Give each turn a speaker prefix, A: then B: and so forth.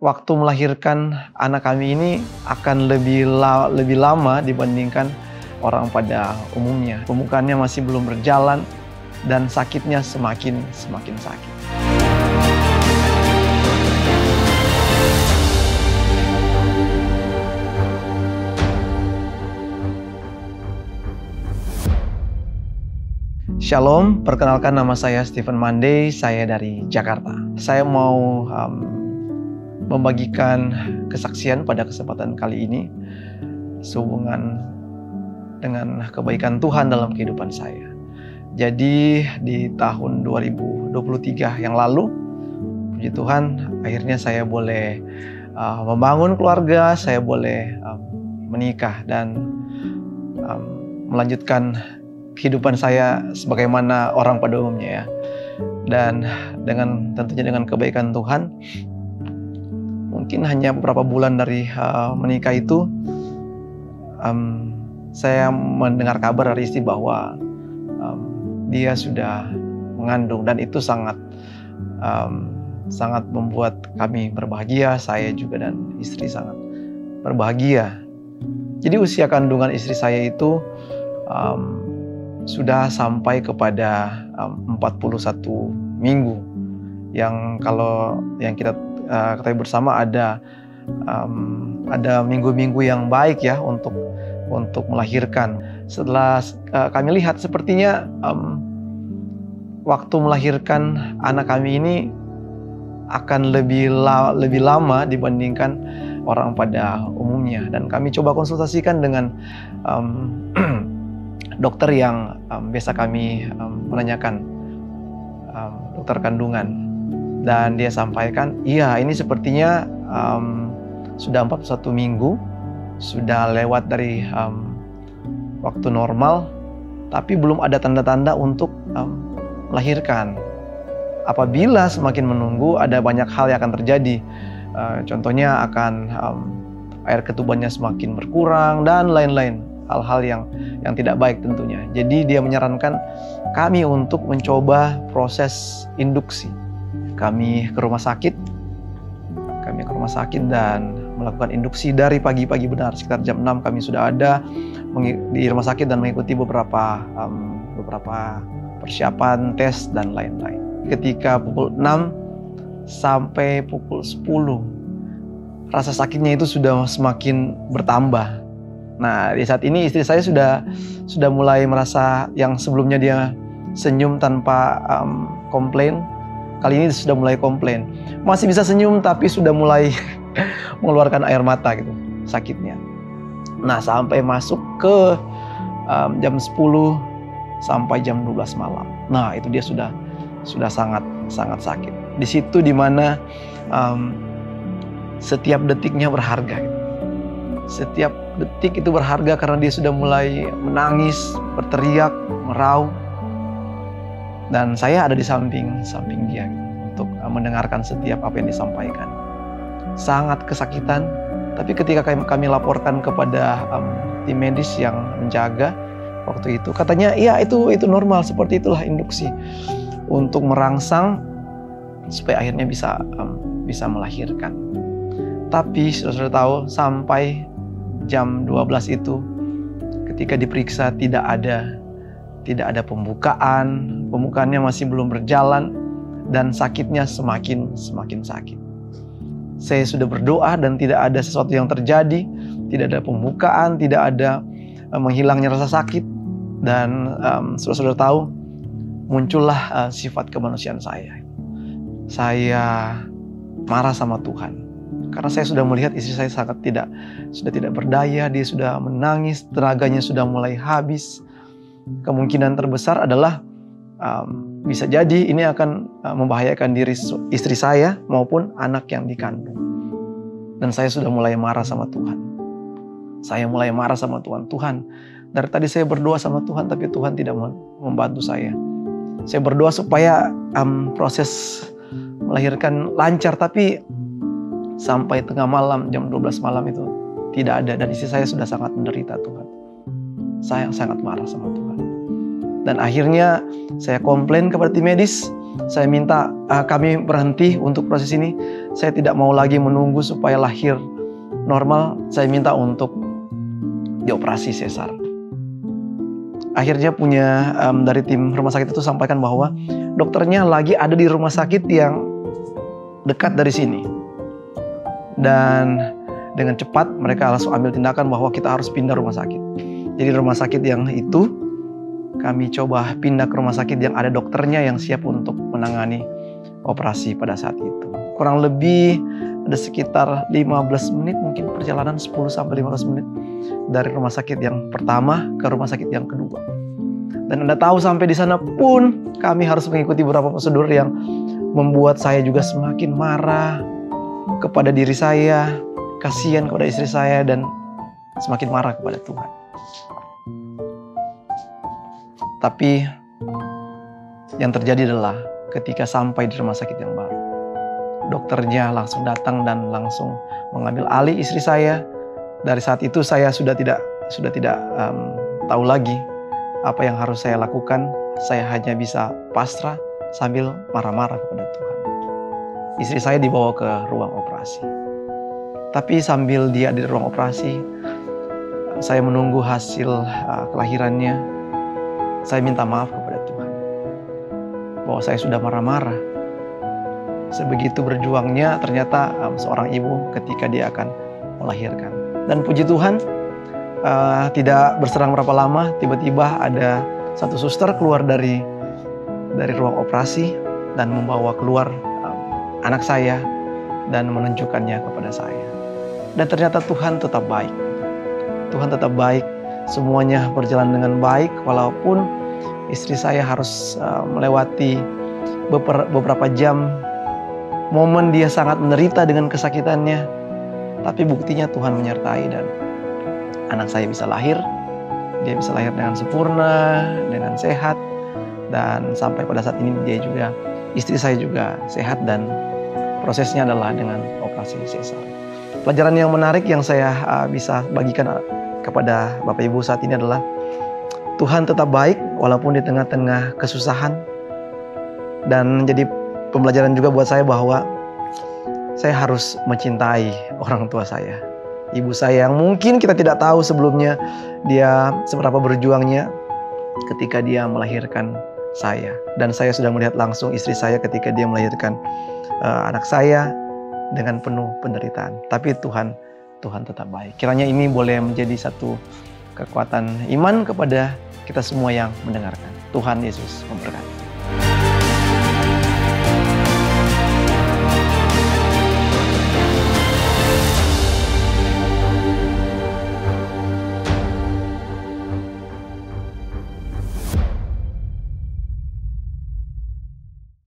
A: waktu melahirkan anak kami ini akan lebih lama dibandingkan orang pada umumnya. Pembukaannya masih belum berjalan dan sakitnya semakin sakit. Shalom, perkenalkan nama saya Stephen Mandey, saya dari Jakarta. Saya mau membagikan kesaksian pada kesempatan kali ini sehubungan dengan kebaikan Tuhan dalam kehidupan saya. Jadi di tahun 2023 yang lalu, puji Tuhan, akhirnya saya boleh membangun keluarga, saya boleh menikah dan melanjutkan kehidupan saya sebagaimana orang pada umumnya ya. Dan tentunya dengan kebaikan Tuhan, mungkin hanya beberapa bulan dari menikah itu, saya mendengar kabar dari istri bahwa dia sudah mengandung, dan itu sangat membuat kami berbahagia. Saya juga dan istri sangat berbahagia. Jadi usia kandungan istri saya itu sudah sampai kepada 41 minggu, yang kalau yang kita ketahui bersama ada minggu-minggu yang baik ya untuk melahirkan. Setelah kami lihat, sepertinya waktu melahirkan anak kami ini akan lebih lama dibandingkan orang pada umumnya, dan kami coba konsultasikan dengan dokter yang biasa kami menanyakan, dokter kandungan, dan dia sampaikan, iya ini sepertinya sudah 41 minggu, sudah lewat dari waktu normal, tapi belum ada tanda-tanda untuk melahirkan. Apabila semakin menunggu, ada banyak hal yang akan terjadi. Contohnya akan air ketubannya semakin berkurang dan lain-lain. Hal-hal yang tidak baik tentunya. Jadi dia menyarankan kami untuk mencoba proses induksi. Kami ke rumah sakit dan melakukan induksi dari pagi-pagi, benar sekitar jam 6 kami sudah ada di rumah sakit dan mengikuti beberapa persiapan tes dan lain-lain. Ketika pukul 6 sampai pukul 10, rasa sakitnya itu sudah semakin bertambah. Nah, di saat ini istri saya sudah mulai merasa, yang sebelumnya dia senyum tanpa komplain, kali ini sudah mulai komplain. Masih bisa senyum tapi sudah mulai mengeluarkan air mata gitu, sakitnya. Nah, sampai masuk ke jam 10 sampai jam 12 malam. Nah, itu dia sudah sangat sakit. Di situ dimana setiap detiknya berharga gitu. Setiap detik itu berharga karena dia sudah mulai menangis, berteriak, meraung. Dan saya ada di samping dia untuk mendengarkan setiap apa yang disampaikan. Sangat kesakitan, tapi ketika kami laporkan kepada tim medis yang menjaga waktu itu, katanya iya itu normal, seperti itulah induksi untuk merangsang supaya akhirnya bisa melahirkan. Tapi saudara tahu, sampai jam 12 itu ketika diperiksa tidak ada pembukaannya masih belum berjalan dan sakitnya semakin sakit. Saya sudah berdoa dan tidak ada sesuatu yang terjadi, tidak ada pembukaan, tidak ada menghilangnya rasa sakit, dan saudara tahu, muncullah sifat kemanusiaan saya. Saya marah sama Tuhan. Karena saya sudah melihat istri saya sudah tidak berdaya, dia sudah menangis, tenaganya sudah mulai habis. Kemungkinan terbesar adalah bisa jadi ini akan membahayakan diri istri saya maupun anak yang dikandung. Dan saya sudah mulai marah sama Tuhan. Tuhan, dari tadi saya berdoa sama Tuhan, tapi Tuhan tidak membantu saya. Saya berdoa supaya proses melahirkan lancar, tapi sampai tengah malam, jam 12 malam itu tidak ada. Dan istri saya sudah sangat menderita Tuhan. Saya sangat marah sama Tuhan. Dan akhirnya saya komplain kepada tim medis. Saya minta kami berhenti untuk proses ini. saya tidak mau lagi menunggu supaya lahir normal. Saya minta untuk dioperasi sesar. Akhirnya dari tim rumah sakit itu sampaikan bahwa dokternya lagi ada di rumah sakit yang dekat dari sini. Dan dengan cepat mereka langsung ambil tindakan bahwa kita harus pindah rumah sakit. Jadi rumah sakit yang itu kami coba pindah ke rumah sakit yang ada dokternya yang siap untuk menangani operasi pada saat itu. Kurang lebih ada sekitar 15 menit, mungkin perjalanan 10-15 menit dari rumah sakit yang pertama ke rumah sakit yang kedua. Dan Anda tahu sampai di sana pun kami harus mengikuti beberapa prosedur yang membuat saya juga semakin marah kepada diri saya, kasihan kepada istri saya, dan semakin marah kepada Tuhan. Tapi yang terjadi adalah ketika sampai di rumah sakit yang baru, dokternya langsung datang dan langsung mengambil alih istri saya. Dari saat itu saya sudah tidak tahu lagi apa yang harus saya lakukan. Saya hanya bisa pasrah sambil marah-marah kepada Tuhan. Istri saya dibawa ke ruang operasi. Tapi sambil dia di ruang operasi, saya menunggu hasil kelahirannya. Saya minta maaf kepada Tuhan bahwa saya sudah marah-marah. Sebegitu berjuangnya ternyata seorang ibu ketika dia akan melahirkan. Dan puji Tuhan, tidak berserang berapa lama, tiba-tiba ada satu suster keluar dari ruang operasi dan membawa keluar anak saya dan menunjukkannya kepada saya. Dan ternyata Tuhan tetap baik. Tuhan tetap baik. Semuanya berjalan dengan baik walaupun istri saya harus melewati beberapa jam momen dia sangat menderita dengan kesakitannya. Tapi buktinya Tuhan menyertai dan anak saya bisa lahir. Dia bisa lahir dengan sempurna, dengan sehat. Dan sampai pada saat ini istri saya juga sehat dan prosesnya adalah dengan operasi sesar. Pelajaran yang menarik yang saya bisa bagikan kepada Bapak Ibu saat ini adalah Tuhan tetap baik walaupun di tengah-tengah kesusahan. Dan jadi pembelajaran juga buat saya bahwa saya harus mencintai orang tua saya. Ibu saya yang mungkin kita tidak tahu sebelumnya dia seberapa berjuangnya ketika dia melahirkan saya. Dan saya sudah melihat langsung istri saya ketika dia melahirkan anak saya dengan penuh penderitaan. Tapi Tuhan tetap baik. Kiranya ini boleh menjadi satu kekuatan iman kepada kita semua yang mendengarkan. Tuhan Yesus memberkati.